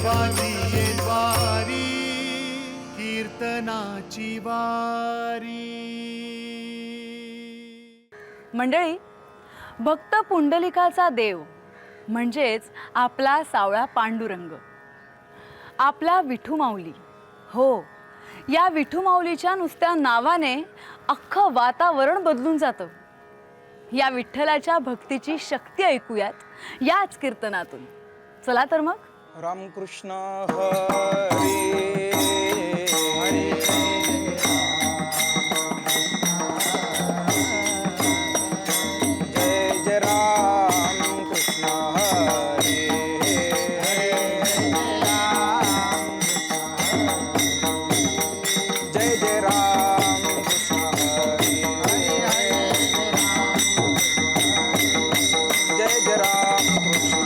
देवाची वारी कीर्तनाची वारी। मंडळी, भक्त पुंडलिकाचा देव म्हणजेच आपला सावळा पांडुरंग, आपला विठू माऊली। हो, या विठू माऊलीच्या नुसत्या नावाने अख्खं वातावरण बदलून जातं। या विठ्ठलाच्या भक्तीची शक्ती ऐकूयात याच कीर्तनातून। चला तर मग। रामकृष्ण हरी हरी जय जय राम कृष्ण हरी जय जय राम कृष्ण हरी जय जय राम कृष्ण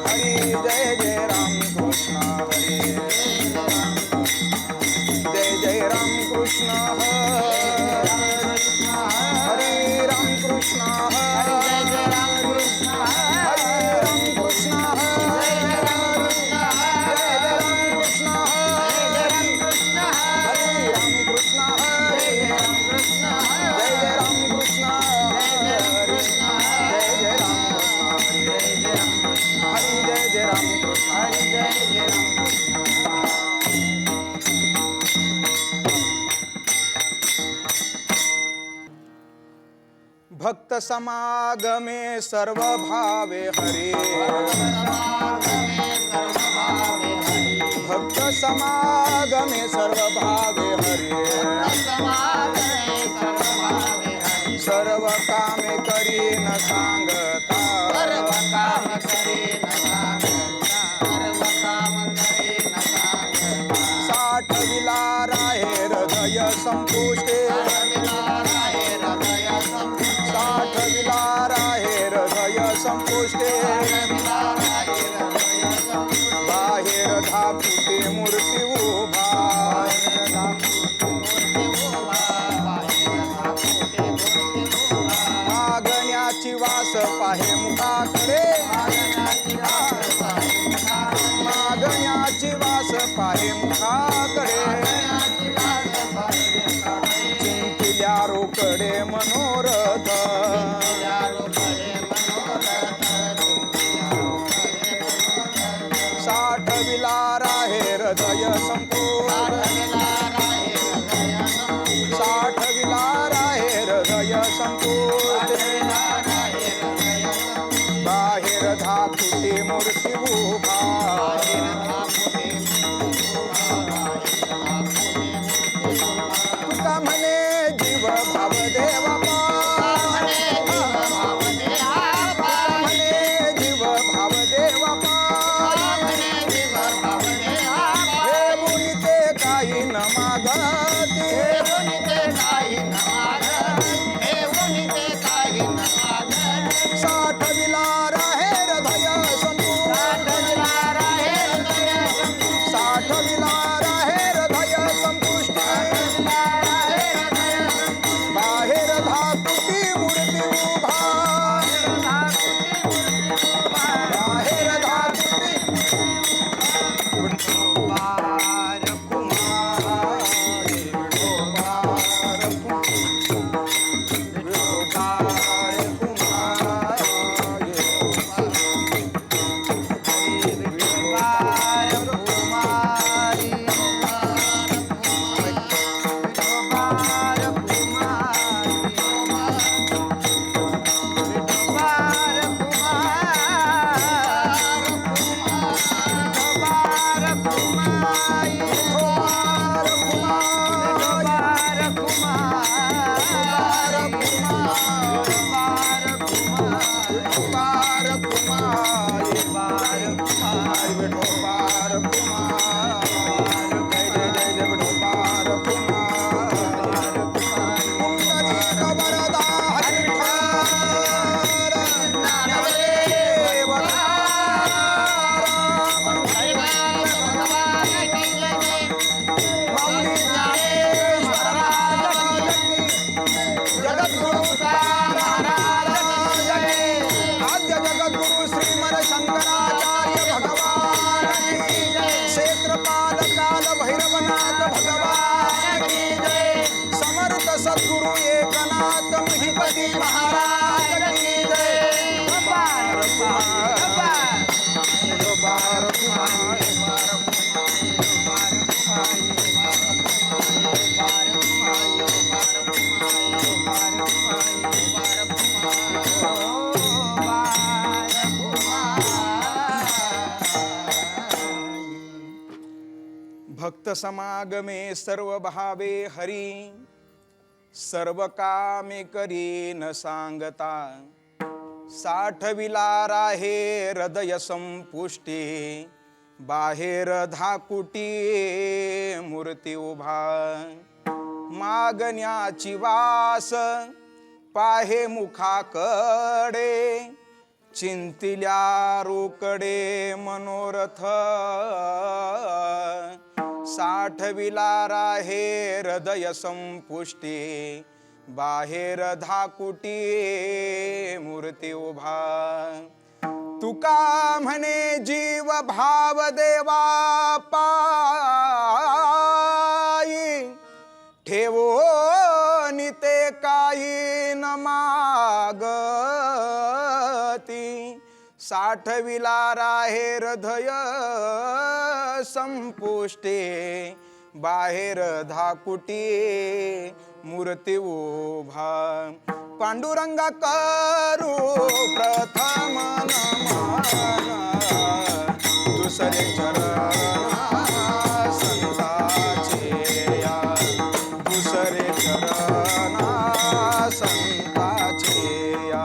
हरी जय जय राम कृष्ण हरी जय जय राम कृष्ण हरे राम कृष्ण हरे जय राम कृष्ण हरे राम कृष्ण हरे राम कृष्ण हरे राम कृष्ण हरे राम कृष्ण जय जय राम कृष्ण हरे जय जय राम कृष्ण हरे हरि जय जय राम कृष्ण हरि जय जय राम कृष्ण। भक्त समागमे सर्व भावे हरे भक्त समागमे सर्व भावे हरे सर्व कामे करी न सांगता साठ विलाराहे हृदय संपुष्टे साठ विलाराहे हृदय संपुष्टे बाहेर धापुटे मूर्ती उभा मागण्याची वास पाहे मुखाकडे मागण्याची वास पाहे मुखाकडे चिंतिल्या रोकडे मनोरथ साठ विलाराहे हृदय संपूर्ण साठ विलाराहे हृदय संपूर्ण बाहेर धातुते मूर्ती उभा तुका म्हणे जीव भाव देवा म्हणे जीव भाव देवा हे मुनिते काही न मागते साठ विलाराहे हृदय संपूर्ण साठ विलाराहे हृदय संपुष्ट बाहेर धातुती मूर्ती उभा बाहेर धातुती कुमार शंकरा भक्त समागमे सर्व भावे हरी, सर्व कामे करी न सांगता, साठविला राहे हृदय संपुष्टी, बाहेर धाकुटी मूर्ती उभा, मागण्याची वास पाहे मुखाकडे, चिंतिल्या रोकडे मनोरथ, साठविला राहे हृदय संपुष्टी, बाहेर धाकुटी मूर्ती उभा, तुका म्हणे जीव भाव देवा पायी, ठेवो निते काही न मागती, साठविला राहे हृदय संपुष्टी, बाहेर धाकुटी मूर्ती उभा, पांडुरंगा करू प्रथम नमन, दुसरे चरण संताचे या, दुसरे चरण संताचे या,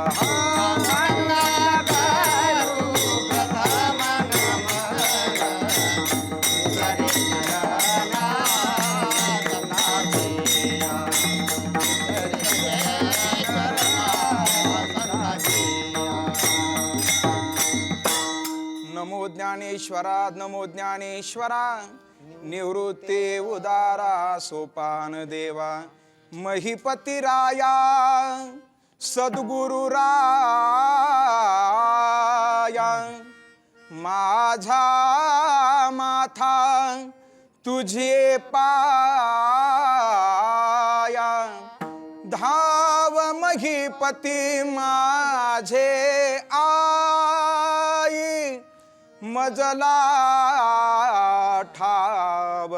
नमो ज्ञानेश्वरा, नमो ज्ञानेश्वरा, निवृत्ती उदारा सोपान देवा, महिपती राया सद्गुरु राया, माझा माथा तुझे पाया, धाव महिपती माझे आई, मजला ठाव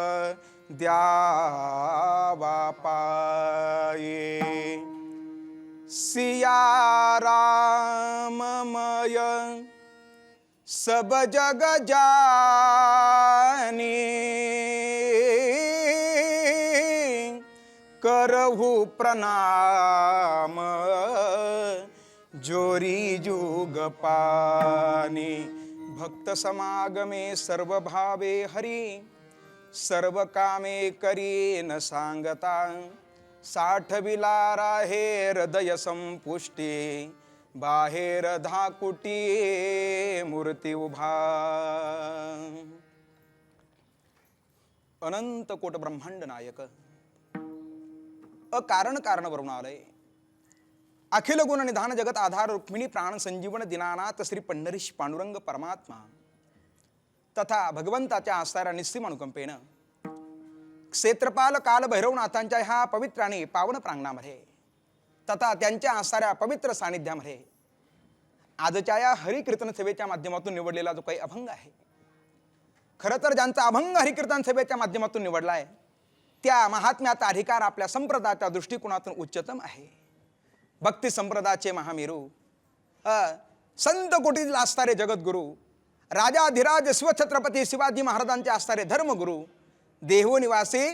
द्यावा पाये, सिया राममय सब जग जानी, करहु प्रणाम जोरी जुग पानी, भक्त समागमे सर्व भावे हरी, सर्व कामे करी न सांगता, साठविला राहे हृदय संपुष्टी, बाहेर धाकुटी मूर्ती उभा, अनंत कोट ब्रह्मांड नायक अकारण कारण वरुणालय, अखिल गुण निधान जगत आधार रुक्मिणी प्राण संजीवन दिनानाथ श्री पंढरीश पांडुरंग परमात्मा तथा भगवंताच्या आस्तारा निस्सीम अनुकंपेनं क्षेत्रपाल काल भैरवनाथांच्या ह्या पवित्र आणि पावन प्रांगणामध्ये तथा त्यांच्या आस्ताऱ्या पवित्र सानिध्यामध्ये आजच्या या हरिकीर्तन सेवेच्या माध्यमातून निवडलेला जो काही अभंग आहे, खरं तर ज्यांचा अभंग हरिकीर्तन सेवेच्या माध्यमातून निवडलाय त्या महात्म्याचा अधिकार आपल्या संप्रदायाच्या दृष्टिकोनातून उच्चतम आहे. भक्ती संप्रदायाचे महामेरू, संत कोटीतील असणारे जगद्गुरु, राजाधिराज शिवछत्रपती शिवाजी महाराजांचे असणारे धर्मगुरु, देहनिवासी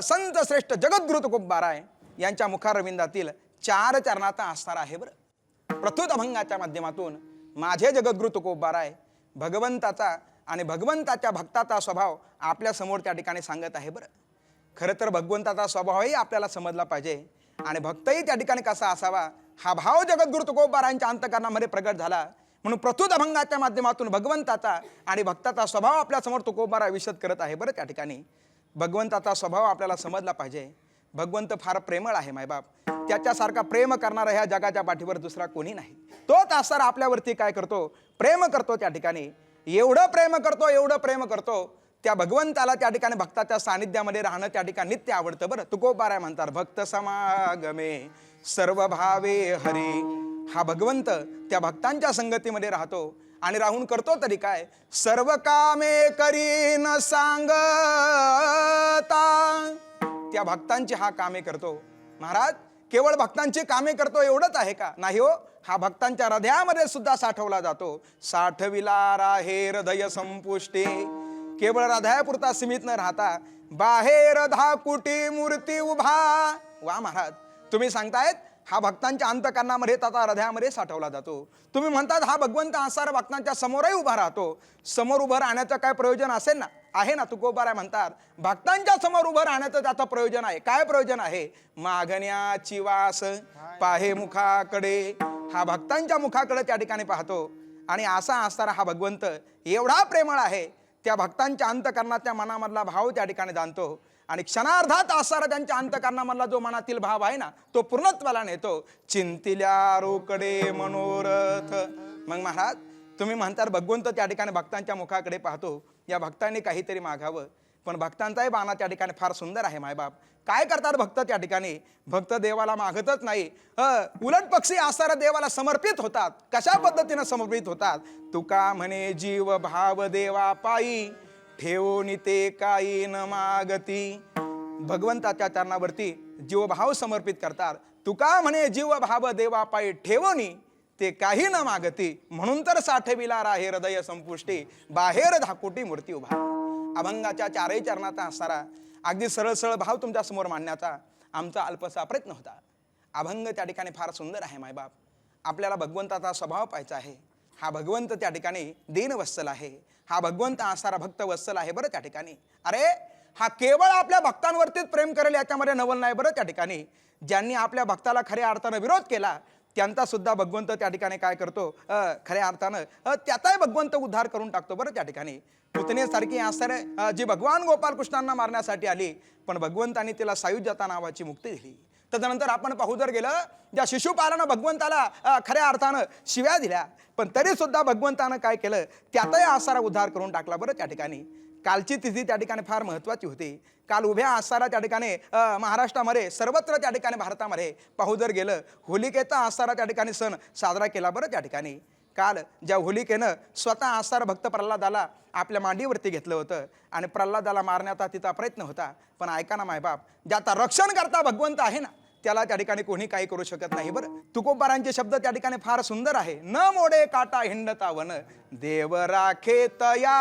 संत श्रेष्ठ जगद्गुरु तुकोबाराय यांच्या मुखारविंदातील चार चरणाचा आस्तार आहे. बरं, प्रस्तुत अभंगाच्या माध्यमातून माझे जगद्गुरु तुकोबाराय भगवंताचा आणि भगवंताच्या भक्ताचा स्वभाव आपल्या समोर त्या ठिकाणी सांगत आहे. बरं, खरं तर भगवंताचा स्वभावही आपल्याला समजला पाहिजे आणि भक्तही त्या ठिकाणी कसा असावा हा भाव जगद्गुरु तुकोबारायांच्या अंतकरणामध्ये प्रगट झाला. म्हणून प्रस्तुत अभंगाच्या माध्यमातून भगवंताचा आणि भक्ताचा स्वभाव आपल्या समोर तुकोबारा विशद करत आहे. बरं, त्या ठिकाणी भगवंताचा स्वभाव आपल्याला समजला पाहिजे. भगवंत फार प्रेमळ आहे मायबाप, त्याच्यासारखा प्रेम करणारा ह्या जगाच्या पाठीवर दुसरा कोणी नाही. तोच असणारा आपल्यावरती काय करतो, प्रेम करतो. त्या ठिकाणी एवढं प्रेम करतो, एवढं प्रेम करतो, त्या भगवंताला त्या ठिकाणी भक्ताच्या सानिध्यामध्ये राहणं त्या ठिकाणी नित्य आवडतं. बरं, तुकोबाराय म्हणतात भक्त समागमे सर्व भावे हरी. हा भगवंत त्या भक्तांच्या संगतीमध्ये राहतो आणि राहून करतो तरी काय, सर्व कामे करी न सांगता. त्या भक्तांची हा कामे करतो. महाराज, केवळ भक्तांची कामे करतो एवढंच आहे का? नाही हो, हा भक्तांच्या हृदयामध्ये सुद्धा साठवला जातो. साठविला राहे हृदय संपुष्टी, केवळ हृदयापुरता सीमित न राहता बाहेर 10 कोटी मूर्ती उभा. वा महाराज, तुम्ही सांगतायत हा भक्तांच्या अंतकरणामध्ये तथा हृदयामध्ये साठवला जातो. तुम्ही म्हणतात हा भगवंत असार भक्तांच्या समोरही उभा राहतो. समोर उभं राहण्याचं काय प्रयोजन असेल ना, आहे ना. तुकोबाराय म्हणतात भक्तांच्या समोर उभं राहण्याचं त्याचं प्रयोजन आहे. काय प्रयोजन आहे? मागण्याची वास पाहे मुखाकडे. हा भक्तांच्या मुखाकडे त्या ठिकाणी पाहतो. आणि असा असणारा हा भगवंत एवढा प्रेमळ आहे, त्या भक्तांच्या अंतकरणाच्या मनामधला भाव त्या ठिकाणी जाणतो. आणि क्षणार्धात असणारा त्यांच्या अंतकरणामधला जो मनातील भाव आहे ना, तो पूर्णत्वाला नेतो. चिंतिल्या रोकडे मनोरथ. मग महाराज, तुम्ही म्हणतात भगवंत त्या ठिकाणी भक्तांच्या मुखाकडे पाहतो. या भक्तांनी काहीतरी मागावं, पण भक्तांचाही बाणा त्या ठिकाणी फार सुंदर आहे. मायबाप काय करतात भक्त त्या ठिकाणी? भक्त देवाला मागतच नाही, उलट पक्षी असणाऱ्या देवाला समर्पित होतात. कशा पद्धतीनं समर्पित होतात? तुका म्हणे जीव भाव देवा पायी ठेवून ते काही न मागती. भगवंताच्या चरणावरती जीवभाव समर्पित करतात. तुका म्हणे जीव भाव देवा पायी ठेवून ते काही न मागती. म्हणून तर साठविला राहे हृदय संपुष्टी बाहेर 10 कोटी मूर्ती उभा. अभंगाच्या 4ही चरणाचा असणारा अगदी सरळ सरळ भाव तुमच्या समोर मांडण्याचा आमचा अल्पसा प्रयत्न होता. अभंग त्या ठिकाणी फार सुंदर आहे. मायबाप, आपल्याला भगवंताचा स्वभाव पाहायचा आहे. हा भगवंत त्या ठिकाणी दीनवत्सल आहे. हा भगवंत असणारा भक्त वत्सल आहे. बरं त्या ठिकाणी अरे हा केवळ आपल्या भक्तांवरतीच प्रेम करेल याच्यामध्ये नवल नाही. बरं त्या ठिकाणी ज्यांनी आपल्या भक्ताला खऱ्या अर्थानं विरोध केला त्यांचा सुद्धा भगवंत त्या ठिकाणी काय करतो? खऱ्या अर्थानं त्याचाही भगवंत उद्धार करून टाकतो. बरं त्या ठिकाणी पुतनेसारखी आश्चर्य जी भगवान गोपालकृष्णांना मारण्यासाठी आली, पण भगवंतांनी तिला सायुज्यता नावाची मुक्ती दिली. तदनंतर आपण पाहू जर गेलं, ज्या शिशुपालानं भगवंताला खऱ्या अर्थानं शिव्या दिल्या, पण तरी सुद्धा भगवंतानं काय केलं? त्यातही आसारा उद्धार करून टाकला. बरं त्या ठिकाणी कालची तिथी त्या ठिकाणी फार महत्त्वाची होती. काल उभ्या आसारा त्या ठिकाणी महाराष्ट्रामध्ये सर्वत्र त्या ठिकाणी भारतामध्ये पाहू जर गेलं, होलिकेचा आसारा त्या ठिकाणी सण साजरा केला. बरं त्या ठिकाणी काल ज्या होलिकेनं स्वतः आसार भक्त प्रल्हादाला आपल्या मांडीवरती घेतलं होतं आणि प्रल्हादाला मारण्याचा तिचा प्रयत्न होता. पण ऐका ना मायबाप, ज्याचा रक्षण करता भगवंत आहे ना, त्याला त्या ठिकाणी कोणी काही करू शकत नाही. बरं तुकोबारांचे शब्द त्या ठिकाणी फार सुंदर आहे. न मोडे काटा हिंडता वन देव राखे तया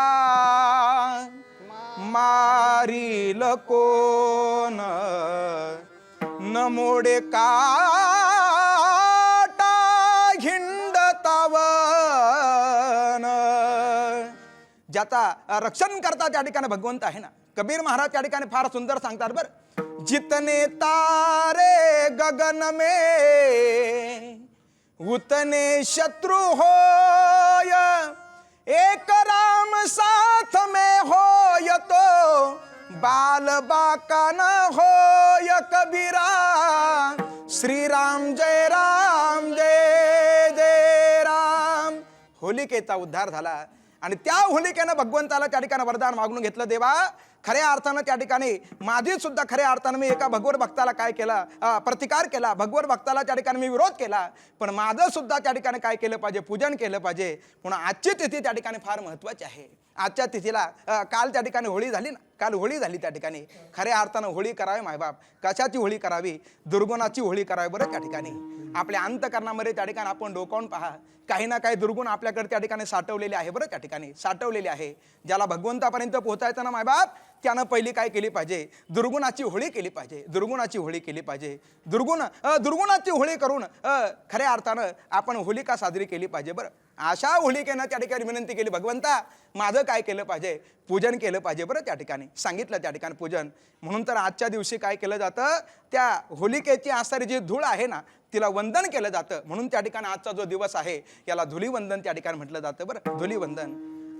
मारील कोण. न मोडे काटा हिंडता वन. ज्याचा रक्षण करता त्या ठिकाणी भगवंत आहे ना. कबीर महाराज त्या ठिकाणी फार सुंदर सांगतात. बरं जितने तारे गगन में उतने शत्रु होय. एक राम साथ में होय तो बाल बाका न होय कबीरा. श्री राम जय राम जय जय राम. होलिकेचा उद्धार झाला आणि त्या होलिकेनं भगवंताला त्या ठिकाणी वरदान मागून घेतलं. देवा खऱ्या अर्थानं त्या ठिकाणी माझी सुद्धा खऱ्या अर्थानं मी एका भगवत भक्ताला काय केला? प्रतिकार केला. भगवत भक्ताला त्या ठिकाणी मी विरोध केला, पण माझं सुद्धा त्या ठिकाणी काय केलं पाहिजे? पूजन केलं पाहिजे. म्हणून आजची तिथी त्या ठिकाणी फार महत्त्वाची आहे. आजच्या तिथीला काल त्या ठिकाणी होळी झाली ना, काल होळी झाली. त्या ठिकाणी खऱ्या अर्थानं होळी करावी मायबाप. कशाची होळी करावी? दुर्गुणाची होळी करावी. बरं त्या ठिकाणी आपल्या अंतकरणामध्ये त्या ठिकाणी आपण डोकावून पहा, काही ना काही दुर्गुण आपल्याकडे त्या ठिकाणी साठवलेले आहे. बरं त्या ठिकाणी साठवलेले आहे. ज्याला भगवंतापर्यंत पोहोचायचं ना मायबाप, त्यानं पहिली काय केली पाहिजे? दुर्गुणाची होळी केली पाहिजे. दुर्गुणाची होळी केली पाहिजे. दुर्गुणाची होळी करून खऱ्या अर्थानं आपण होलिका साजरी केली पाहिजे. बरं अशा होलिकेनं त्या ठिकाणी विनंती केली, भगवंता माझं काय केलं पाहिजे? पूजन केलं पाहिजे. बरं त्या ठिकाणी सांगितलं त्या ठिकाणी पूजन. म्हणून तर आजच्या दिवशी काय केलं जातं? त्या होलिकेची असणारी जी धूळ आहे ना, तिला वंदन केलं जातं. म्हणून त्या ठिकाणी आजचा जो दिवस आहे याला धुलीवंदन त्या ठिकाणी म्हटलं जातं. बरं धुलीवंदन.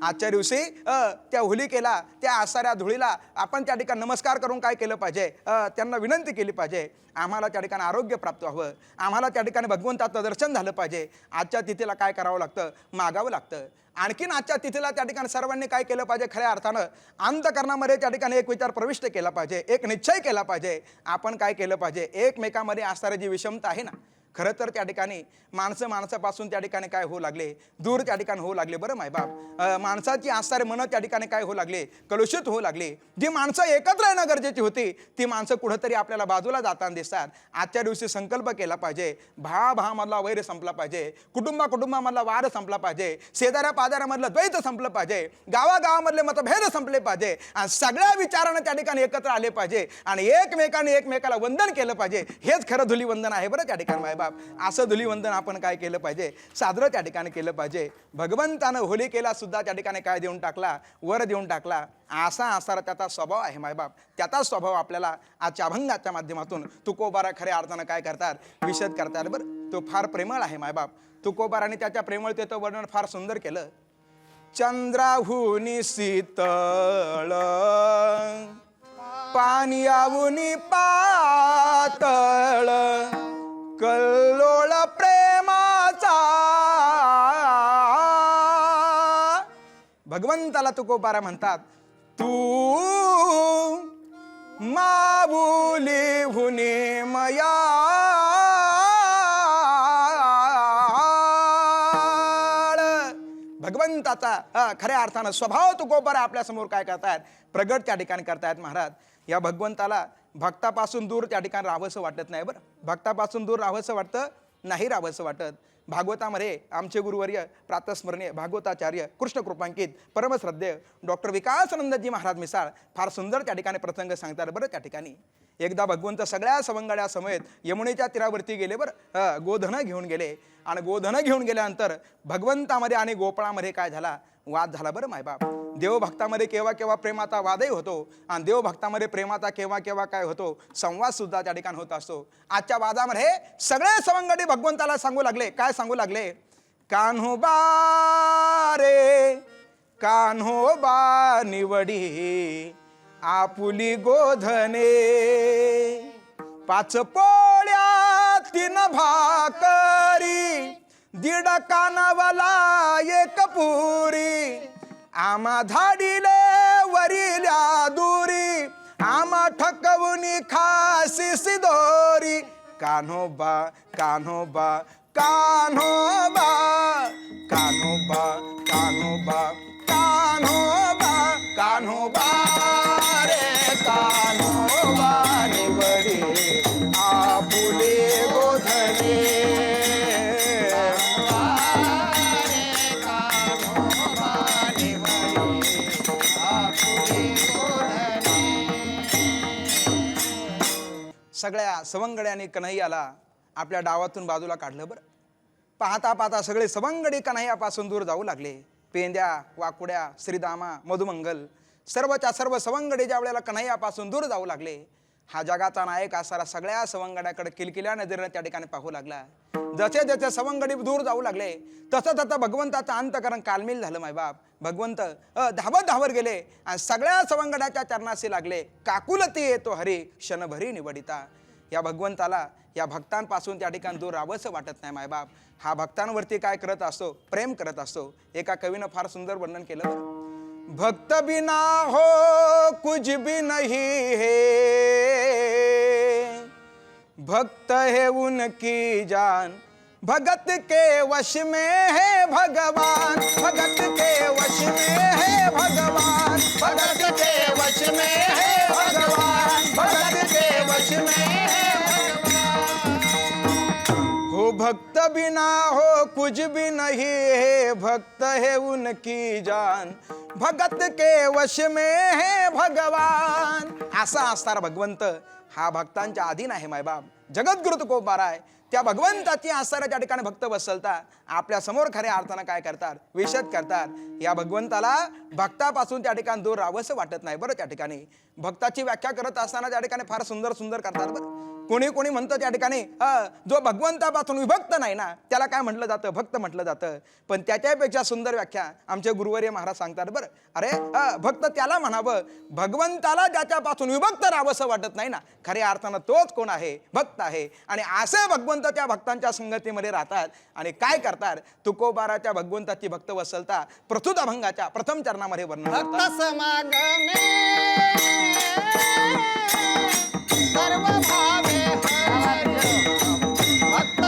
आजच्या दिवशी त्या होलिकेला, त्या आसाऱ्या धुळीला आपण त्या ठिकाणी नमस्कार करून काय केलं पाहिजे? त्यांना विनंती केली पाहिजे, आम्हाला त्या ठिकाणी आरोग्य प्राप्त व्हावं, आम्हाला त्या ठिकाणी भगवंताचं दर्शन झालं पाहिजे. आजच्या तिथीला काय करावं लागतं? मागावं लागतं. आणखीन आजच्या तिथीला त्या ठिकाणी सर्वांनी काय केलं पाहिजे? खऱ्या अर्थानं अंतकरणामध्ये त्या ठिकाणी एक विचार प्रविष्ट केला पाहिजे, एक निश्चय केला पाहिजे. आपण काय केलं पाहिजे? एकमेकांमध्ये असणारी जी विषमता आहे ना, खरं तर त्या ठिकाणी माणसापासून त्या ठिकाणी काय होऊ लागले, दूर त्या ठिकाणी होऊ लागले बरं मायबाप. माणसाची आसारे मन त्या ठिकाणी काय होऊ लागले, कलुषित होऊ लागले. जी माणसं एकत्र येणं गरजेची होती ती माणसं कुठंतरी आपल्याला बाजूला जाताना दिसतात. आजच्या दिवशी संकल्प केला पाहिजे, भावामधला वैर संपला पाहिजे, कुटुंबामधला वाद संपला पाहिजे, शेजाऱ्या पाजाऱ्यामधलं द्वैत संपलं पाहिजे, गावागावामधले मतभेद संपले पाहिजे आणि सगळ्या विचारानं त्या ठिकाणी एकत्र आले पाहिजे आणि एकमेकाला वंदन केलं पाहिजे. हेच खरं धुलीवंदन आहे बरं त्या ठिकाणी मायबाप. असं धुलीवंदन आपण काय केलं पाहिजे, साजरं त्या ठिकाणी केलं पाहिजे. भगवंतानं होलिकेला सुद्धा त्या ठिकाणी काय देऊन टाकला, वर देऊन टाकला. असा असा त्याचा स्वभाव आहे मायबाप. त्याचा स्वभाव आपल्याला आजच्या अभंगाच्या माध्यमातून तुकोबारा खऱ्या अर्थानं काय करतात, विशद करतात बरं. तो फार प्रेमळ आहे मायबाप. तुकोबाराने त्याच्या प्रेमळतेचं वर्णन फार सुंदर केलं. चंद्राहुनी शीतळ पाणी आवुनी पातळ कल्लोळ प्रेमाचा. भगवंताला तुकोबारा म्हणतात, तू माऊली हुनी मया भगवंताचा खऱ्या अर्थानं स्वभाव तुकोबारा आपल्या समोर काय करतायत, प्रगट त्या ठिकाणी करतायत महाराज. या भगवंताला भक्तापासून दूर त्या ठिकाणी राहावंसं वाटत नाही बरं. भक्तापासून दूर राहावंसं वाटतं नाही, राहावंसं वाटत. भागवतामध्ये आमचे गुरुवर्य प्रातस्मरणीय भागवताचार्य कृष्ण कृपांकित परमश्रद्धेय डॉक्टर विकासानंदजी महाराज मिसाळ फार सुंदर त्या ठिकाणी प्रसंग सांगतात बरं. त्या ठिकाणी एकदा भगवंत सगळ्या सवंगड्या समेत यमुनेच्या तीरावरती गेले बरं. गोधनं घेऊन गेले आणि गोधनं घेऊन गेल्यानंतर भगवंतामध्ये आणि गोपाळामध्ये काय झाला, वाद झाला बरं मायबाप. देवभक्तामध्ये केव्हा केव्हा प्रेमाचा वादही होतो आणि देवभक्तामध्ये प्रेमाचा केव्हा केव्हा काय होतो, संवाद सुद्धा त्या ठिकाणी होत असतो. आजच्या वादामध्ये सगळे सवंगडी भगवंताला सांगू लागले. काय सांगू लागले, कान्होबा रे कान्होबा निवडी आपुली गोधने, पाच पोळ्या तीन भाकरी दीड कानावाला एक पुरी, आमा धाडीले वरिल्या दुरी आमा ठकवूनी खासी सिदोरी. कान्होबा कान्होबा कान्होबा कान्होबा कान्होबा कान्होबा कान्होबा रे कान्होबा निवडी आपुले गोधने. सगळ्या सवंगड्यांनी कन्हैयाला आपल्या डावातून बाजूला काढलं बरं. पाहता पाहता सगळे सवंगडी कन्हैयापासून दूर जाऊ लागले. पेंद्या, वाकुड्या, श्रीदामा, मधुमंगल सर्वच्या सर्व सवंगडी ज्या वेळेला कन्हैयापासून दूर जाऊ लागले, हा जगाचा नायक असारा सगळ्या सवंगड्याकडे किलकिल्या नजरेनं त्या ठिकाणी पाहू लागला. जसे जसे सवंगडी दूर जाऊ लागले तसं तसं भगवंताचं अंतकरण कालमिल झालं मायबाप. भगवंत धावत धावत गेले आणि सगळ्या सवंगड्याच्या चरणाशी लागले. काकुलती येतो हरी क्षणभरी निवडिता. या भगवंताला या भक्तांपासून त्या ठिकाणी दूर राहावंसं वाटत नाही मायबाप. हा भक्तांवरती काय करत असतो, प्रेम करत असतो. एका कवीनं फार सुंदर वर्णन केलं. भक्त बिना हो कुछ भी नहीं है, भक्त है उनकी जान, भगत के वश में है भगवान, भगत के वश में है भगवान, भगत के वश में है भगवान, भगत के वश में है भगवान. हो भक्त बिना हो कुछ भी नहीं है, भक्त है उनकी जान, भगत के वश में है भगवान. असा असणारा भगवंत हा भक्तांच्या अधीन आहे मायबाप. जगद्गुरु तुकोबारा आहे. त्या भगवंताची आसऱ्या त्या ठिकाणी भक्त बसलता आपल्या समोर खऱ्या अर्थानं काय करतात, विशद करतात. या भगवंताला भक्तापासून त्या ठिकाणी दूर राहावंसं वाटत नाही बरं. त्या ठिकाणी भक्ताची व्याख्या करत असताना त्या ठिकाणी फार सुंदर सुंदर करतात बरं. कोणी कोणी म्हणतं त्या ठिकाणी जो भगवंतापासून विभक्त नाही ना त्याला काय म्हटलं जातं, भक्त म्हटलं जातं. पण त्याच्यापेक्षा सुंदर व्याख्या आमचे गुरुवर्य महाराज सांगतात बरं. अरे भक्त त्याला म्हणावं भगवंताला ज्याच्यापासून विभक्त राहावंसं वाटत नाही ना, खऱ्या अर्थानं तोच कोण आहे, भक्त आहे. आणि असे भगवंत त्या भक्तांच्या संगतीमध्ये राहतात आणि काय करतात. तुकोबाराच्या भगवंताची भक्त वसलता प्रस्तुत अभंगाच्या प्रथम चरणामध्ये वर्णन करतात. सर्व भावे भक्त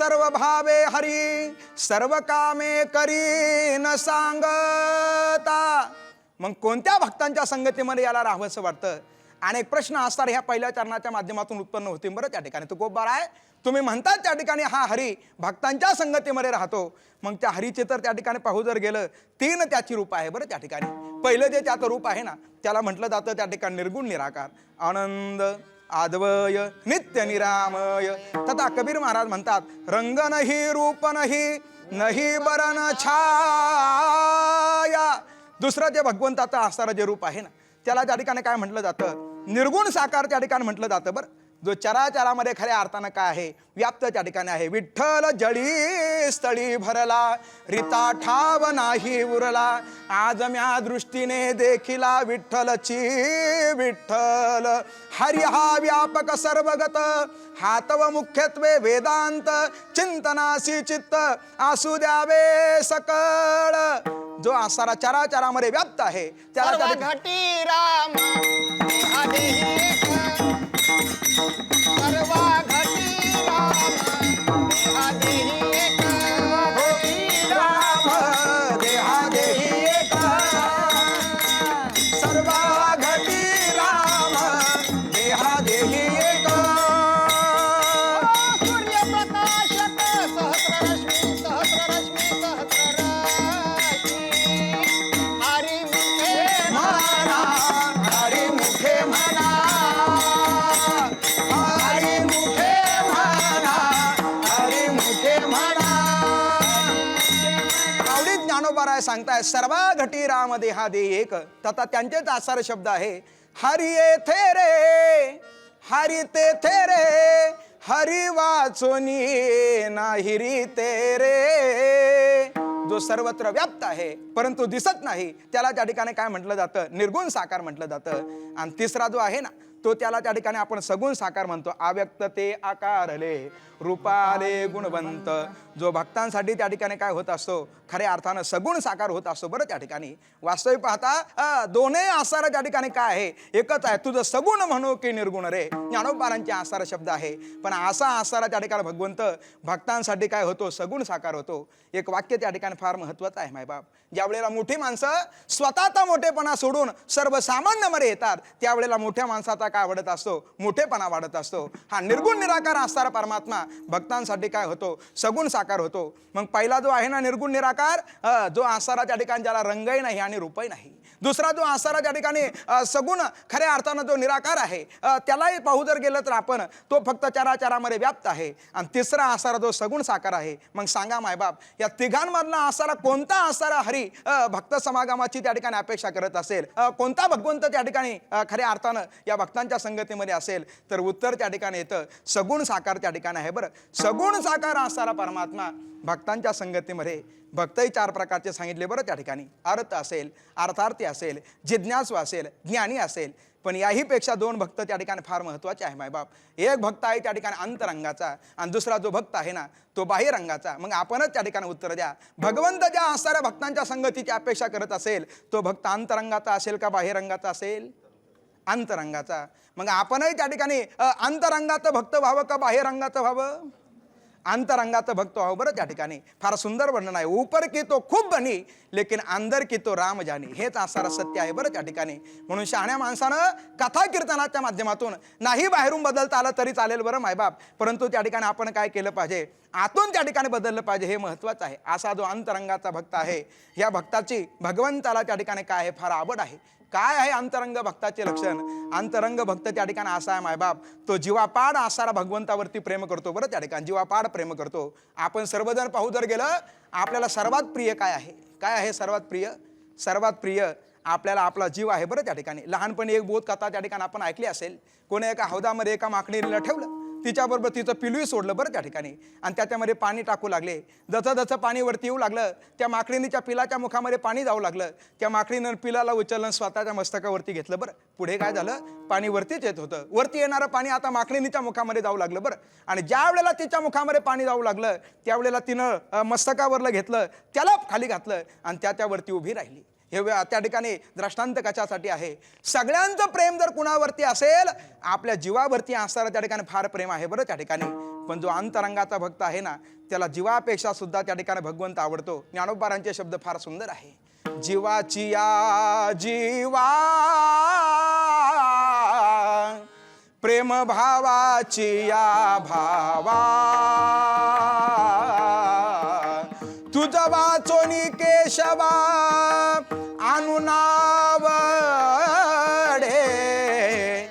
सर्व भावे हरी सर्व कामे करी न सांगता. मग कोणत्या भक्तांच्या संगतीमध्ये याला राहावंसं वाटतं? अनेक प्रश्न असतात ह्या पहिल्या चरणाच्या माध्यमातून उत्पन्न होतील बरं त्या ठिकाणी. तुकोबार आहे तुम्ही म्हणतात त्या ठिकाणी हा हरी भक्तांच्या संगतीमध्ये राहतो. मग त्या हरीचे तर त्या ठिकाणी पाहू जर गेलं 3 त्याची रूप आहे बरं त्या ठिकाणी. पहिलं जे त्याचं रूप आहे ना त्याला म्हटलं जातं त्या ठिकाणी निर्गुण निराकार आनंद आद्वय नित्य निरामय. तथा कबीर महाराज म्हणतात रंग नाही रूप नाही नाही बरन छाया. दुसरं जे भगवंताचं असणारं जे रूप आहे ना त्याला त्या ठिकाणी काय म्हटलं जातं? निर्गुण साकार त्या ठिकाणी म्हटलं जातं बरं. जो चराचरामध्ये खऱ्या अर्थानं काय आहे व्याप्त त्या ठिकाणी आहे. विठ्ठल जळी स्थळी भरला रिता ठाव नाही उरला आज म्या दृष्टीने देखिला विठ्ठलची विठ्ठल. हरी हा व्यापक सर्वगत हातव मुख्यत्वे वेदांत चिंतनासी चित्त असू द्यावे सकळ. जो आसारा चराचरामध्ये व्याप्त आहे त्याला घटी राम देहादेही एक. सर्व घटी राम देहादेही एक. राम देहादेही एक. सर्व घटी राम देहादेही एक. सूर्यप्रकाशक सहस्ररश्मी सहस्ररश्मी सहस्ररश्मी. हरी मुखे म्हणा हरी मुखे म्हणा हरी मुखे म्हणा हरी मुखे म्हणा. आवडी ज्ञानोबाराय सांगताय सर्व घटी राम देहादे एक. तथा त्यांचेच आसार शब्द आहे हरी येथे रे हरी तेथे रे हरी वाचोनी नाही री तेरे. जो सर्वत्र व्याप्त आहे परंतु दिसत नाही त्याला त्या ठिकाणी काय म्हटलं जातं? निर्गुण साकार म्हटलं जातं. आणि तिसरा जो आहे ना तो त्याला त्या ठिकाणी आपण सगुण साकार म्हणतो. अव्यक्त ते आकारले रूपाले गुणवंत. जो भक्तांसाठी त्या ठिकाणी काय होत असतो? खऱ्या अर्थानं सगुण साकार होत असतो बरं त्या ठिकाणी. वास्तविक पाहता दोन्ही आसार त्या ठिकाणी काय आहे? एकच आहे. तुझं सगुण म्हणू की निर्गुण रे ज्ञानोबारांचे आसार शब्द आहे. पण असा आसारा त्या ठिकाणी भगवंत भक्तांसाठी काय होतो? सगुण साकार होतो. एक वाक्य त्या ठिकाणी फार महत्वाचं आहे मायबाप. ज्या वेळेला मोठी माणसं स्वतःचा मोठेपणा सोडून सर्वसामान्यमध्ये येतात त्यावेळेला मोठ्या माणसाचा काय वाढत असतो? मोठेपणा वाढत असतो. हा निर्गुण निराकार असणारा परमात्मा भक्तांसाठी काय होतो? सगुण साकार होतो. मग पहिला जो आहे ना निर्गुण निराकार जो आसारा त्या ठिकाणी ज्याला रंगही नाही आणि रूपही नाही. दुसरा जो आसारा त्या ठिकाणी सगुण खऱ्या अर्थानं जो निराकार आहे त्यालाही पाहू जर गेलं तर आपण तो फक्त चराचरामध्ये व्याप्त आहे. आणि तिसरा आसारा जो सगुण साकार आहे. मग सांगा मायबाप या तिघांमधला आसारा कोणता आसारा हरी भक्त समागमाची त्या ठिकाणी अपेक्षा करत असेल? कोणता भगवंत त्या ठिकाणी खऱ्या अर्थानं या भक्तांच्या संगतीमध्ये असेल? तर उत्तर त्या ठिकाणी येतं सगुण साकार त्या ठिकाणी आहे बरं. सगुण साकार असणारा परमात्मा भक्तांच्या संगतीमध्ये. भक्तही 4 प्रकारचे सांगितले बरं त्या ठिकाणी. अर्थ असेल अर्थार्थी असेल जिज्ञासू असेल ज्ञानी असेल. पण याही पेक्षा 2 भक्त त्या ठिकाणी फार महत्वाचे आहे मायबाप. एक भक्त आहे त्या ठिकाणी अंतरंगाचा आणि दुसरा जो भक्त आहे ना तो बाह्यरंगाचा. मग आपणच त्या ठिकाणी उत्तर द्या. भगवंत ज्या असणाऱ्या भक्तांच्या संगतीची अपेक्षा करत असेल तो भक्त अंतरंगाचा असेल का बाह्यरंगाचा असेल? अंतरंगाचा. मग आपणही त्या ठिकाणी अंतरंगाचं भक्त व्हावं का बाह्यरंगाचं व्हावं? अंतरंगाचं भक्त व्हावं बरं त्या ठिकाणी. फार सुंदर वर्णन आहे. ऊपर की तो खूप बनी लेकिन अंदर की तो राम जानी. हेच असणारं सत्य आहे बरं त्या ठिकाणी. म्हणून शहाण्या माणसानं कथा कीर्तनाच्या माध्यमातून नाही बाहेरून बदलता आलं तरी चालेल बरं मायबाप. परंतु त्या ठिकाणी आपण काय केलं पाहिजे? आतून त्या ठिकाणी बदललं पाहिजे. हे महत्वाचं आहे. असा जो अंतरंगाचा भक्त आहे या भक्ताची भगवंताला त्या ठिकाणी काय आहे? फार आवड आहे. काय आहे अंतरंग भक्ताचे लक्षण? अंतरंग भक्त त्या ठिकाणी असा आहे मायबाप तो जीवापाड असणारा भगवंतावरती प्रेम करतो बरं त्या ठिकाणी. जीवापाड प्रेम करतो. आपण सर्वजण पाहू जर गेलं आपल्याला सर्वात प्रिय काय आहे? काय आहे सर्वात प्रिय? सर्वात प्रिय आपल्याला आपला जीव आहे बरं त्या ठिकाणी. लहानपणी एक बोध कथा त्या ठिकाणी आपण ऐकली असेल. कोणी एका हौदामध्ये एका माकडीला ठेवलं तिच्याबरोबर तिचं पिलूही सोडलं बरं त्या ठिकाणी आणि त्याच्यामध्ये पाणी टाकू लागले. जसं जसं पाणी वरती येऊ लागलं त्या माकडीच्या पिलाच्या मुखामध्ये पाणी जाऊ लागलं. त्या माकडीनं पिलाला उचललं स्वतःच्या मस्तकावरती घेतलं बरं. पुढे काय झालं? पाणी वरतीच येत होतं. वरती येणारं पाणी आता माकडीच्या मुखामध्ये जाऊ लागलं बरं. आणि ज्या वेळेला तिच्या मुखामध्ये पाणी जाऊ लागलं त्यावेळेला तिनं मस्तकावरलं घेतलं त्याला खाली घातलं आणि त्याच्यावरती उभी राहिली. हे त्या ठिकाणी दृष्टांत कशासाठी आहे? सगळ्यांचं प्रेम जर कुणावरती असेल आपल्या जीवावरती असणारं त्या ठिकाणी फार प्रेम आहे बरं त्या ठिकाणी. पण जो अंतरंगाचा भक्त आहे ना त्याला जीवापेक्षा सुद्धा त्या ठिकाणी भगवंत आवडतो. ज्ञानोबारांचे शब्द फार सुंदर आहे. जीवाची या जीवा प्रेम भावाची या भावा तुझ वाचोनी केशवा अनुनावडे.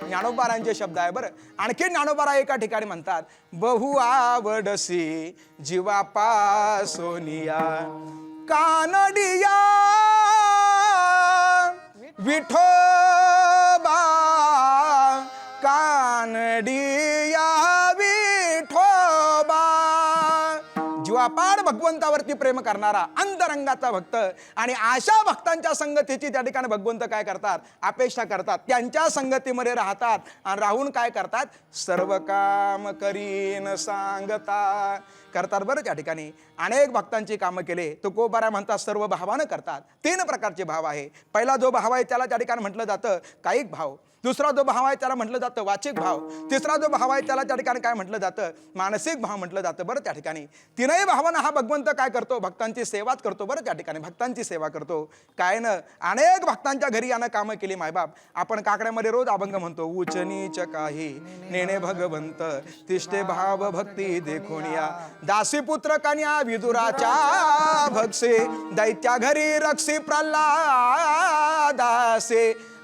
ज्ञानोबारांचे शब्द आहे बरं. आणखी ज्ञानोबारा एका ठिकाणी म्हणतात बहु आवडसी जीवा पासोनिया कानडिया विठोबा कानडिया विठोबा. जीवापाड भगवंतावरती प्रेम करणारा अंतरंगाचा भक्त आणि अशा भक्तांच्या संगतीची त्या ठिकाणी भगवंत काय करतात अपेक्षा करतात. त्यांच्या संगतीमध्ये राहतात आणि राहून काय करतात सर्व काम करीन सांगता करतात बरं. त्या ठिकाणी अनेक भक्तांची कामं केले. तुकोबारा म्हणतात सर्व भावानं करतात. 3 प्रकारचे भाव आहे. पहिला जो भाव आहे त्याला त्या ठिकाणी म्हटलं जातं कायिक भाव. दुसरा जो भाव आहे त्याला म्हटलं जातं वाचिक भाव. तिसरा जो भाव आहे त्याला त्या ठिकाणी काय म्हटलं जातं मानसिक भाव म्हटलं जातं बरं. त्या ठिकाणी 3ही भावानं हा भगवंत काय करतो भक्तांची सेवाच करतो बरं. त्या ठिकाणी भक्तांची सेवा करतो. काय न अनेक भक्तांच्या घरी यानं कामं केली मायबाप. आपण काकड्यामध्ये रोज अभंग म्हणतो उच नीच काही नेणे भगवंत तिष्ठे भाव भक्ती देखोनिया दासी पुत्र कन्या विदुराच्या भक्से दैत्या घरी रक्षी प्रल्हादासे.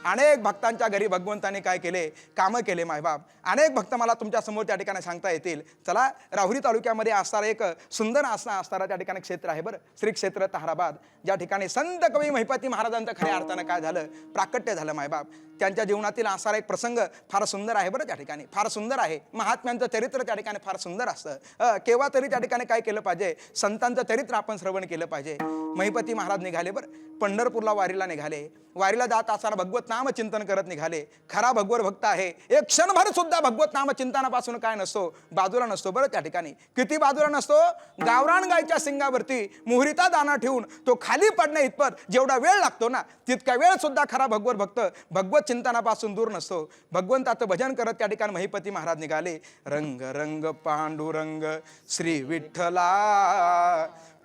अनेक भक्तांच्या घरी भगवंताने काय केले कामं केले मायबाप. अनेक भक्त मला तुमच्या समोर त्या ठिकाणी सांगता येतील. चला राहुरी तालुक्यामध्ये असणारं एक सुंदर असणारं त्या ठिकाणी क्षेत्र आहे बरं. श्री क्षेत्र ताहराबाद ज्या ठिकाणी संत कवी महिपती महाराजांचं खऱ्या अर्थानं काय झालं प्राकट्य झालं मायबाप. त्यांच्या जीवनातील असा एक प्रसंग फार सुंदर आहे बरं. त्या ठिकाणी फार सुंदर आहे. महात्म्यांचं चरित्र त्या ठिकाणी फार सुंदर असतं. केव्हा तरी त्या ठिकाणी काय केलं पाहिजे संतांचं चरित्र आपण श्रवण केलं पाहिजे. महिपती महाराज निघाले बरं. पंढरपूरला वारीला निघाले. वारीला जात असताना भगवत नाम चिंतन करत निघाले. खरा भगवत भक्त आहे. एक क्षणभर सुद्धा भगवत नाम चिंतनापासून काय नसतो बाजूला नसतो बरं. त्या ठिकाणी किती बाजूला नसतो गावरान गायच्या सिंगावरती मुहरीचा दाना ठेवून तो खाली पडणे इतपत जेवढा वेळ लागतो ना तितका वेळ सुद्धा खरा भगवत भक्त भगवत चिंतनापासून दूर नसतो. भगवंताचं भजन करत त्या ठिकाणी महिपती महाराज निघाले. रंग रंग पांडुरंग श्री विठ्ठला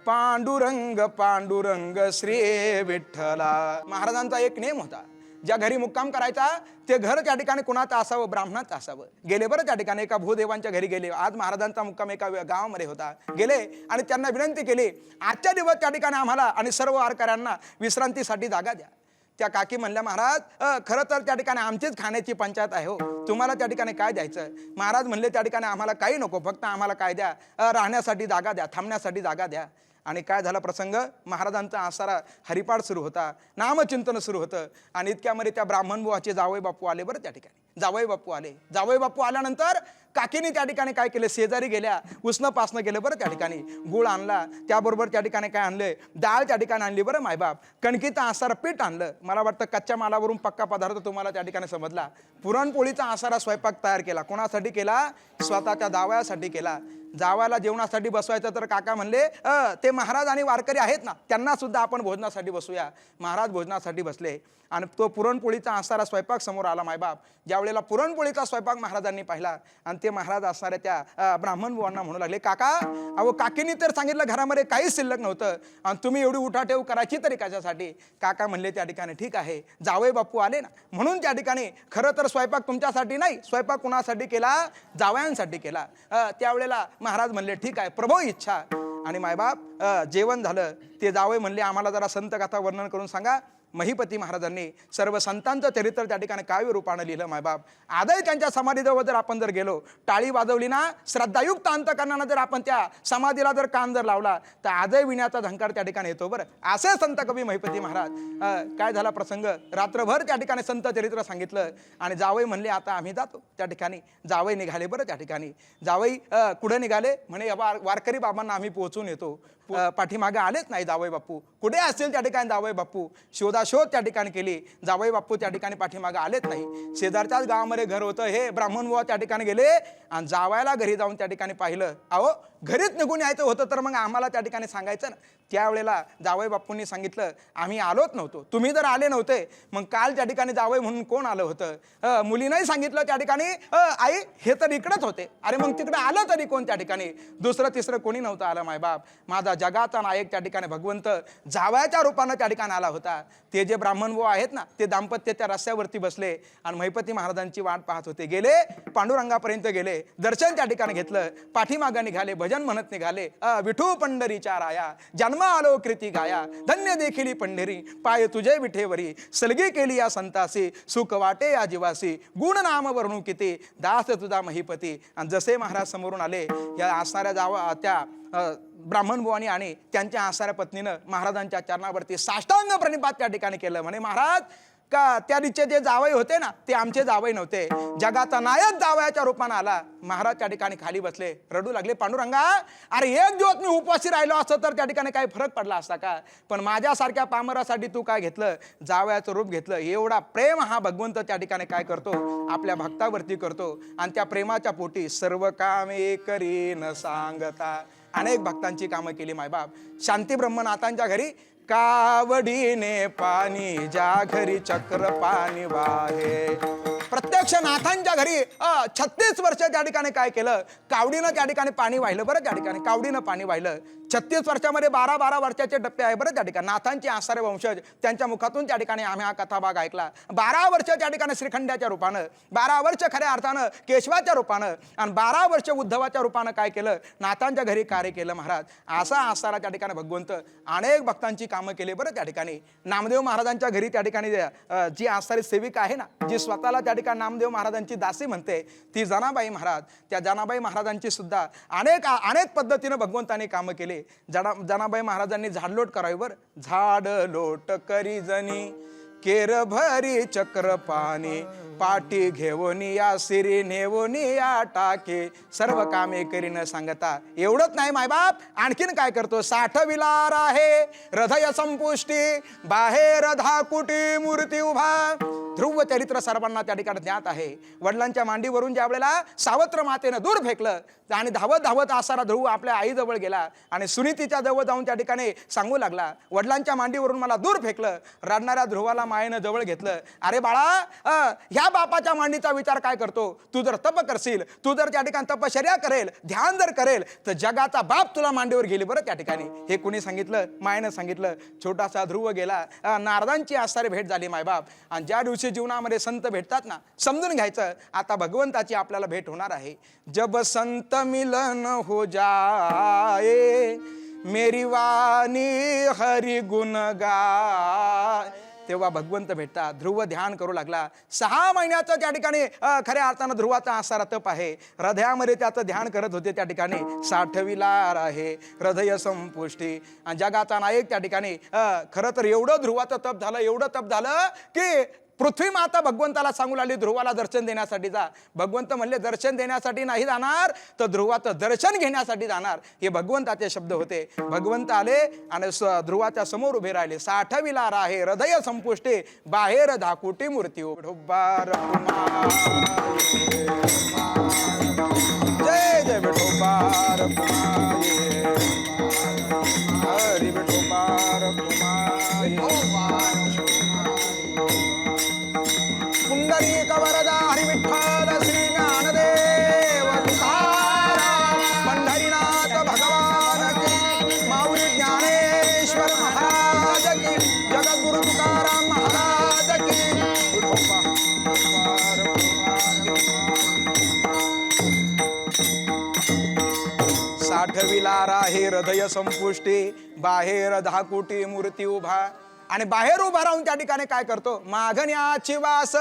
पांडुरंग पांडुरंग श्री विठ्ठला. महाराजांचा एक नेम होता ज्या घरी मुक्काम करायचा ते घर त्या ठिकाणी कुणाचं असावं ब्राह्मणाचं असावं. गेले बरं त्या ठिकाणी एका भूदेवांच्या घरी गेले. आज महाराजांचा मुक्काम एका गावामध्ये होता. गेले आणि त्यांना विनंती केली आजच्या दिवस त्या ठिकाणी आम्हाला आणि सर्व वारकऱ्यांना विश्रांतीसाठी जागा द्या. त्या काकी म्हणल्या महाराज खरं तर त्या ठिकाणी आमचीच खाण्याची पंचायत आहे हो तुम्हाला त्या ठिकाणी काय द्यायचं. महाराज म्हणले त्या ठिकाणी आम्हाला काही नको फक्त आम्हाला काय द्या राहण्यासाठी जागा द्या थांबण्यासाठी जागा द्या. आणि काय झाला प्रसंग महाराजांचा आसारा हरिपाठ सुरू होता नामचिंतन सुरू होतं. आणि इतक्यामध्ये त्या ब्राह्मण बुवाचे जावई बापू आले बरं. त्या ठिकाणी जावई बापू आले. जावई बापू आल्यानंतर काकीने त्या ठिकाणी काय केलं शेजारी गेल्या उसनं पासनं केलं बरं. त्या ठिकाणी गुळ आणला त्याबरोबर त्या ठिकाणी काय आणले डाळ त्या ठिकाणी आणली बरं मायबाप. कणकीचं आसारा पीठ आणलं. मला वाटतं कच्च्या मालावरून पक्का पदार्थ तुम्हाला त्या ठिकाणी समजला. पुरणपोळीचा आसारा स्वयंपाक तयार केला. कोणासाठी केला स्वतःच्या जावयासाठी केला. जावायला जेवणासाठी बसवायचं तर काका म्हणले ते महाराज आणि वारकरी आहेत ना त्यांना सुद्धा आपण भोजनासाठी बसूया. महाराज भोजनासाठी बसले आणि तो पुरणपोळीचा आसारा स्वयंपाक समोर आला मायबाप. ज्या वेळेला पुरणपोळीचा स्वयंपाक महाराजांनी पाहिला आणि ते महाराज असणाऱ्या त्या ब्राह्मण बुवांना म्हणू लागले काका अहो काकींनी तर सांगितलं घरामध्ये काहीच शिल्लक नव्हतं आणि तुम्ही एवढी उठाठेव करायची तरी कशासाठी. काका म्हणले त्या ठिकाणी ठीक आहे जावई बापू आले ना म्हणून त्या ठिकाणी खरं तर स्वयंपाक तुमच्यासाठी नाही स्वयंपाक कुणासाठी केला जावयांसाठी केला. त्यावेळेला महाराज म्हणले ठीक आहे प्रभू इच्छा. आणि मायबाप जेवण झालं. ते जावई म्हणले आम्हाला जरा संत कथा वर्णन करून सांगा. महिपती महाराजांनी सर्व संतांचं चरित्र त्या ठिकाणी काव्य रूपानं लिहिलं मायबाप. आजही त्यांच्या समाधीजवळ जर आपण जर गेलो टाळी वाजवली ना श्रद्धायुक्त अंतकरणानं जर आपण त्या समाधीला जर कान जर लावला तर आजही विण्याचा झंकार त्या ठिकाणी येतो बरं. असे संत कवी महिपती महाराज. काय झाला प्रसंग रात्रभर त्या ठिकाणी संत चरित्र सांगितलं आणि जावई म्हणले आता आम्ही जातो. त्या ठिकाणी जावई निघाले बरं. त्या ठिकाणी जावई कुठे निघाले म्हणे वारकरी बाबांना आम्ही पोहोचून येतो. पाठीमागे आलेच नाही जावई बापू. कुठे असतील त्या ठिकाणी जावई बापू. शोधा शोधाशोध त्या ठिकाणी केली. जावई बापू त्या ठिकाणी पाठीमागे आलेच नाही. शेजारच्याच गावामध्ये घर होतं. हे ब्राह्मण बुवा त्या ठिकाणी गेले आणि जावयाला घरी जाऊन त्या ठिकाणी पाहिलं. अहो घरीच निघून यायचं होतं तर मग आम्हाला त्या ठिकाणी सांगायचं ना. त्यावेळेला जावई बापूंनी सांगितलं आम्ही आलोच नव्हतो. तुम्ही जर आले नव्हते मग काल त्या ठिकाणी जावई म्हणून कोण आलं होतं? मुलीनंही सांगितलं त्या ठिकाणी आई हे तर इकडेच होते. अरे मग तिकडे आलं तरी कोण त्या ठिकाणी? दुसरं तिसरं कोणी नव्हतं आलं मायबाप. माझा जगाचा नायक त्या ठिकाणी भगवंत जावयाच्या रूपानं त्या ठिकाणी आला होता. ते जे ब्राह्मण बुवा आहेत ना ते दाम्पत्य त्या रस्त्यावरती बसले आणि महिपती महाराजांची वाट पाहत होते. गेले पांडुरंगापर्यंत गेले, दर्शन त्या ठिकाणी घेतलं, पाठीमागं निघाले, भजन म्हणत निघाले. विठू पंढरीच्या राया जन्म आलो कृती गाया, धन्य देखील पंढरी पाय तुझे विठेवरी, सलगी केली या संतासी, सुख वाटे या जीवासी, गुण नाम वर्णू किती, दास तुझा महिपती. आणि जसे महाराज समोरून आले या असणाऱ्या जावा त्या ब्राह्मण बुवानी आणि त्यांच्या असणाऱ्या पत्नीनं महाराजांच्या चरणावरती साष्टांग प्रणिपात त्या ठिकाणी केलं. म्हणे महाराज का त्या दिवशी जे जावई होते ना ते आमचे जावई नव्हते. जगाचा नायक जावयाच्या रूपाने आला. महाराज त्या ठिकाणी खाली बसले, रडू लागले. पांडुरंगा अरे एक दिवस मी उपवासी राहिलो असतो तर त्या ठिकाणी काही फरक पडला असता का? पण माझ्यासारख्या पामरासाठी तू काय घेतलं? जावयाचं रूप घेतलं. एवढा प्रेम हा भगवंत त्या ठिकाणी काय करतो? आपल्या भक्तावरती करतो. आणि त्या प्रेमाच्या पोटी सर्व कामे करी न सांगता अनेक भक्तांची कामं केली मायबाप. शांती ब्रह्मनाथांच्या घरी कावडीने पाणी, ज्या घरी चक्र पाणी वाहे. प्रत्यक्ष नाथांच्या घरी 36 वर्ष त्या ठिकाणी काय केलं? कावडीनं त्या ठिकाणी पाणी वाहिलं. बरं त्या ठिकाणी कावडीनं पाणी वाहिलं. 36 वर्षामध्ये 12-12 वर्षाचे टप्पे आहे. बरं त्या ठिकाणी नाथांचे आसारे वंशज त्यांच्या मुखातून त्या ठिकाणी आम्ही हा कथाभाग ऐकला. 12 वर्ष त्या ठिकाणी श्रीखंडाच्या रूपानं, 12 वर्ष खऱ्या अर्थानं केशवाच्या रूपानं आणि 12 वर्ष उद्धवाच्या रूपानं काय केलं? नाथांच्या घरी कार्य केलं महाराज. असा आसारा त्या ठिकाणी भगवंत अनेक भक्तांची कामं केली. बरं त्या ठिकाणी नामदेव महाराजांच्या घरी त्या ठिकाणी जी आसारी सेविका आहे ना, जी स्वतःला त्या ठिकाणी नामदेव महाराजांची दासी म्हणते, ती जनाबाई महाराज. त्या जनाबाई महाराजांची सुद्धा अनेक पद्धतीनं भगवंताने कामं केली. जनाबाई महाराजांनी झाडलोट करावी. बर झाडलोट करी जनी केर भरी चक्र पाणी, पाठी घेऊन या सिरी नेवून या टाके, सर्व कामे करी न सांगता. एवढंच नाही मायबाप, आणखीन काय करतो? साठविला राहे हृदय संपुष्टी, बाहेर धाकुटी मूर्ती उभा. ध्रुव चरित्र सर्वांना त्या ठिकाणी ज्ञात आहे. वडिलांच्या मांडीवरून ज्या वेळेला सावत्र मातेनं दूर फेकलं आणि धावत धावत असारा ध्रुव आपल्या आईजवळ गेला आणि सुनीतीच्या जवळ जाऊन त्या ठिकाणी सांगू लागला, वडिलांच्या मांडीवरून मला दूर फेकलं. रडणाऱ्या ध्रुवाला मायेनं जवळ घेतलं. अरे बाळा, ह्या बापाच्या मांडीचा विचार काय करतो? तू जर तप करशील, तू जर त्या ठिकाणी तपश्चर्या करेल, ध्यान जर करेल तर जगाचा बाप तुला मांडीवर गेली. बरं त्या ठिकाणी हे कुणी सांगितलं? मायेनं सांगितलं. छोटासा ध्रुव गेला. नारदांची आसारी भेट झाली मायबाप. आणि ज्या दिवशी जीवनामध्ये संत भेटतात ना, समजून घ्यायचं आता भगवंताची आपल्याला भेट होणार आहे. जब संत मिलन हो जाए, मेरी वाणी हरि गुण गाय, तेव्हा भगवंत भेटतात. ध्रुव ध्यान करू लागला. 6 महिन्याचं त्या ठिकाणी खऱ्या अर्थानं ध्रुवाचा आसारा तप आहे. हृदयामध्ये त्याचं ध्यान करत होते. त्या ठिकाणी साठविला आहे हृदय संपुष्टी. आणि जगाचा नायक त्या ठिकाणी खरं तर एवढं ध्रुवाचं तप झालं, एवढं तप झालं की पृथ्वी माता भगवंताला सांगू लागली ध्रुवाला दर्शन देण्यासाठी जा. भगवंत म्हणले दर्शन देण्यासाठी नाही जाणार तर ध्रुवाचं दर्शन घेण्यासाठी जाणार. हे भगवंताचे शब्द होते. भगवंत आले आणि ध्रुवाच्या समोर उभे राहिले. साठविला राहे हृदय संपुष्टी, बाहेर धाकुटी मूर्ती विठोबार. जय जय विठोबार. हरी विठोबार. पुंडरीक वरदा हरी विठ्ठल श्री ज्ञानदेव तुकाराम, पंढरीनाथ भगवान की, माऊली ज्ञानेश्वर महाराज की, जगद्गुरु तुकाराम महाराज की. साठविला राहे हृदय संपुष्टी, बाहेर धाकुटी मूर्ती उभा. आणि बाहेर उभा राहून त्या ठिकाणी काय करतो? मागण्याची वास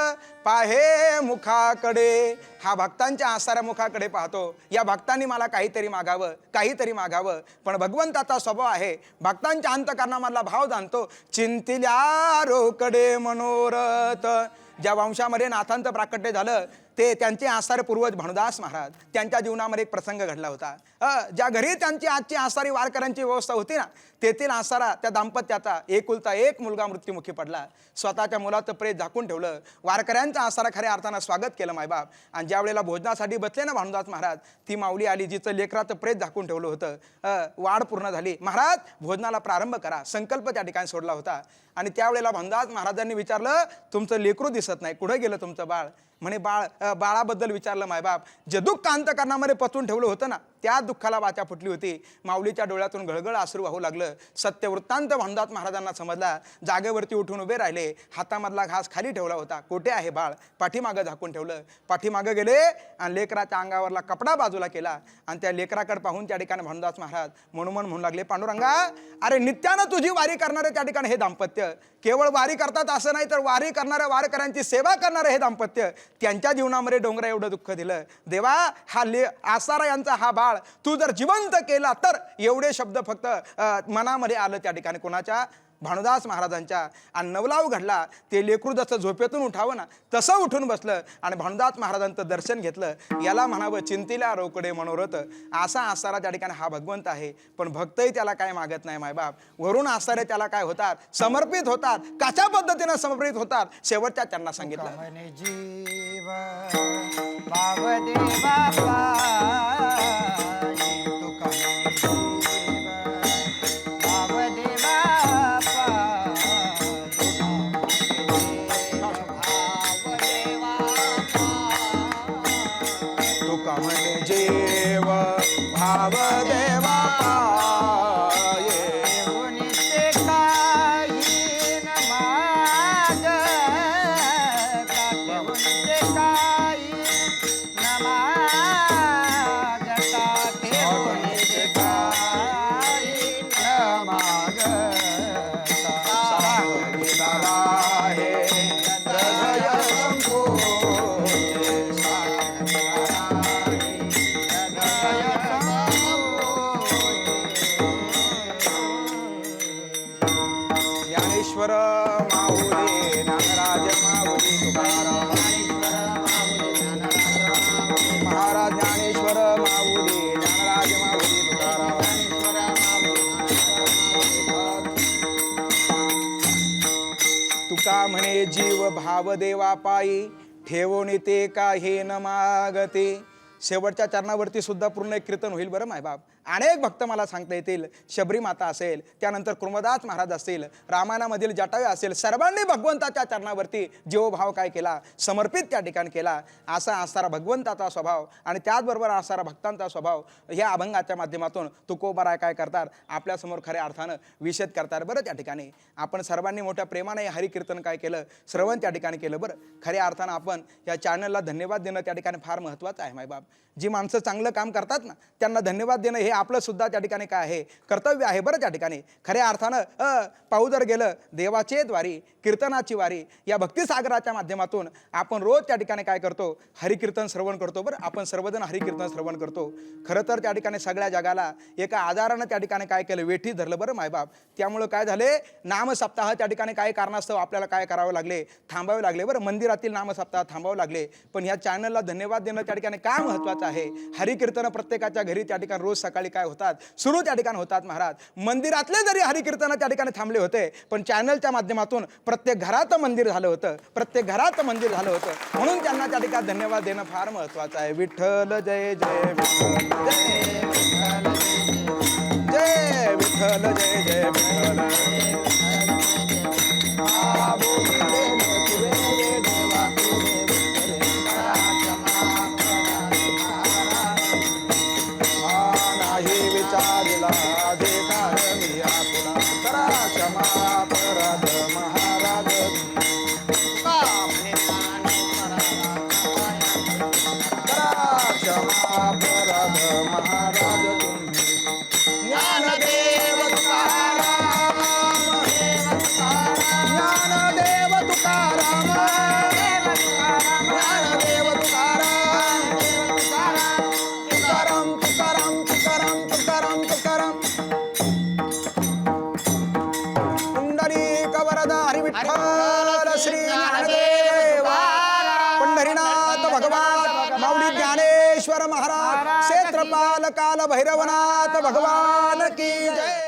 पाहे मुखाकडे. हा भक्तांच्या आसाऱ्या मुखाकडे पाहतो. या भक्तांनी मला काहीतरी मागावं, काहीतरी मागावं. पण भगवंताचा स्वभाव आहे, भक्तांच्या अंतःकरणामधला भाव जाणतो. चिंतिल्या रोकडे मनोरथ. ज्या वंशामध्ये नाथांचं प्राकट्य झालं ते त्यांचे आसारे पूर्वज भानुदास महाराज त्यांच्या जीवनामध्ये एक प्रसंग घडला होता. ज्या घरी त्यांची आजची आसारी वारकऱ्यांची व्यवस्था होती ना, तेथील आसारा त्या दाम्पत्याचा एकुलता एक मुलगा मृत्युमुखी पडला. स्वतःच्या मुलाचं प्रेत झाकून ठेवलं. वारकऱ्यांचा आसारा खऱ्या अर्थानं स्वागत केलं मायबाप. आणि ज्या वेळेला भोजनासाठी बसले ना भानुदास महाराज, ती माऊली आली जिचं लेकराचं प्रेत झाकून ठेवलं होतं. वाढ पूर्ण झाली. महाराज भोजनाला प्रारंभ करा, संकल्प त्या ठिकाणी सोडला होता. आणि त्यावेळेला भानुदास महाराजांनी विचारलं, तुमचं लेकरू दिसत नाही, कुठं गेलं तुमचं बाळ? म्हणे बाळाबद्दल विचारलं मायबाप. जे दुःख अंतकरणामध्ये पचवून ठेवलं होतं ना, त्या दुःखाला वाचा फुटली होती. माऊलीच्या डोळ्यातून गळगळ अश्रू वाहू लागलं. सत्य वृत्तांत भानुदास महाराजांना समजला. जागेवरती उठून उभे राहिले. हातामधला घास खाली ठेवला होता. कोठे आहे बाळ? पाठीमागं झाकून ठेवलं. पाठीमागं गेले आणि लेकराच्या अंगावरला कपडा बाजूला केला. आणि त्या लेकराकडे पाहून त्या ठिकाणी भानुदास महाराज मनोमन म्हणू लागले, पांडुरंगा, अरे नित्यानं तुझी वारी करणारे त्या ठिकाणी हे दाम्पत्य, केवळ वारी करतात असं नाही, तर वारी करणाऱ्या वारकऱ्यांची सेवा करणारे हे दाम्पत्य, त्यांच्या जीवनामध्ये डोंगरा एवढं दुःख दिलं. देवा, हा आसारा यांचा हा बाळ तू जर जिवंत केला तर, एवढे शब्द फक्त मनामध्ये आलं त्या ठिकाणी कोणाच्या? भानुदास महाराजांच्या. आणि नवलाव घडला. ते लेकरू जसं झोपेतून उठावं ना, तसं उठून बसलं आणि भानुदास महाराजांचं दर्शन घेतलं. याला म्हणावं चिंतिल्या रोकडे मनोरथ. असा आसारा त्या ठिकाणी हा भगवंत आहे. पण भक्तही त्याला काय मागत नाही मायबाप. वरून आसारे त्याला काय होतात? समर्पित होतात. कशा पद्धतीनं समर्पित होतात? शेवटच्या त्यांना सांगितलं, म्हणे जीव भावदेवा पायी, तुका म्हणे जीव भावदेवा तुका म्हणे जीव भावदेवा पाये. नित्य काही न मागता, नित्य काही न मागता, नित्य काही न मागता. आहे हृदय संकोचे, ज्ञानेश्वर माऊली ज्ञानराज माऊली तुकाराम, महाराज ज्ञानेश्वर माऊली ज्ञानराज माऊली तुकाराम. तुका म्हणे जीव भाव देवा पायी, ठेवून ते काही न मागते. शेवटच्या चरणावरती सुद्धा पूर्ण एक कीर्तन होईल बरं मायबाप. अनेक भक्त मला सांगता येतील. शबरी माता असेल, त्यानंतर कृमदास महाराज असतील, रामायणामधील जटावे असेल, सर्वांनी भगवंताच्या चरणावरती जीवभाव काय केला? समर्पित त्या ठिकाणी केला. असा असणारा भगवंताचा स्वभाव आणि त्याचबरोबर असणारा भक्तांचा स्वभाव ह्या अभंगाच्या माध्यमातून तुकोबाराय काय करतात? आपल्यासमोर खऱ्या अर्थानं विषद करतात बरं. त्या ठिकाणी आपण सर्वांनी मोठ्या प्रेमाने हरिकीर्तन काय केलं? श्रवण त्या ठिकाणी केलं बरं. खऱ्या अर्थानं आपण या चॅनलला धन्यवाद देणं त्या ठिकाणी फार महत्त्वाचं आहे मायबाप. जी माणसं चांगलं काम करतात ना, त्यांना धन्यवाद देणं हे आपलं सुद्धा त्या ठिकाणी काय आहे? कर्तव्य आहे बरं. त्या ठिकाणी खऱ्या अर्थानं पाहू जर गेलं देवाचे द्वारी, कीर्तनाची वारी, या भक्तिसागराच्या माध्यमातून आपण रोज त्या ठिकाणी काय करतो? हरिकीर्तन श्रवण करतो बरं. आपण सर्वजण हरिकीर्तन श्रवण करतो. खरं तर त्या ठिकाणी सगळ्या जगाला एका आजारानं त्या ठिकाणी काय केलं? वेठी धरलं बरं मायबाप. त्यामुळं काय झाले? नामसप्ताह त्या ठिकाणी काय कारणास्तव आपल्याला काय करावं लागले? थांबावे लागले बरं. मंदिरातील नामसप्ताह थांबावं लागले. पण ह्या चॅनलला धन्यवाद देणं त्या ठिकाणी काय महत्त्वाचं आहे? हरिकीर्तन प्रत्येकाच्या घरी त्या ठिकाणी रोज सकाळी काय होतात? सुरू त्या ठिकाणी होतात महाराज. मंदिरातले जरी हरिकीर्तन त्या ठिकाणी थांबले होते, पण चॅनलच्या माध्यमातून प्रत्येक घरात मंदिर झालं होतं. प्रत्येक घरात मंदिर झालं होतं. म्हणून त्यांना त्या ठिकाणी धन्यवाद देणं फार महत्त्वाचं आहे. विठ्ठल जय जय विठ्ठल, जय विठ्ठल, जय जय विठ्ठल. विचारला अधिकार मी आपुला, करा क्षमा अपराध महाराज. करा क्षमा अपराध महाराज तुम्ही. ज्ञानदेव तुकाराम, ज्ञानदेव तुकाराम, ज्ञानदेव तुकाराम, तुकाराम तुकाराम तुकाराम तुकाराम तुकाराम. पुंडलीक वरदा हरी विठ्ठल श्री ज्ञानदेव, पंढरीनाथ भगवान माऊली ज्ञानेश्वर महाराज क्षेत्रपाल काल भैरवनाथ भगवान की जय.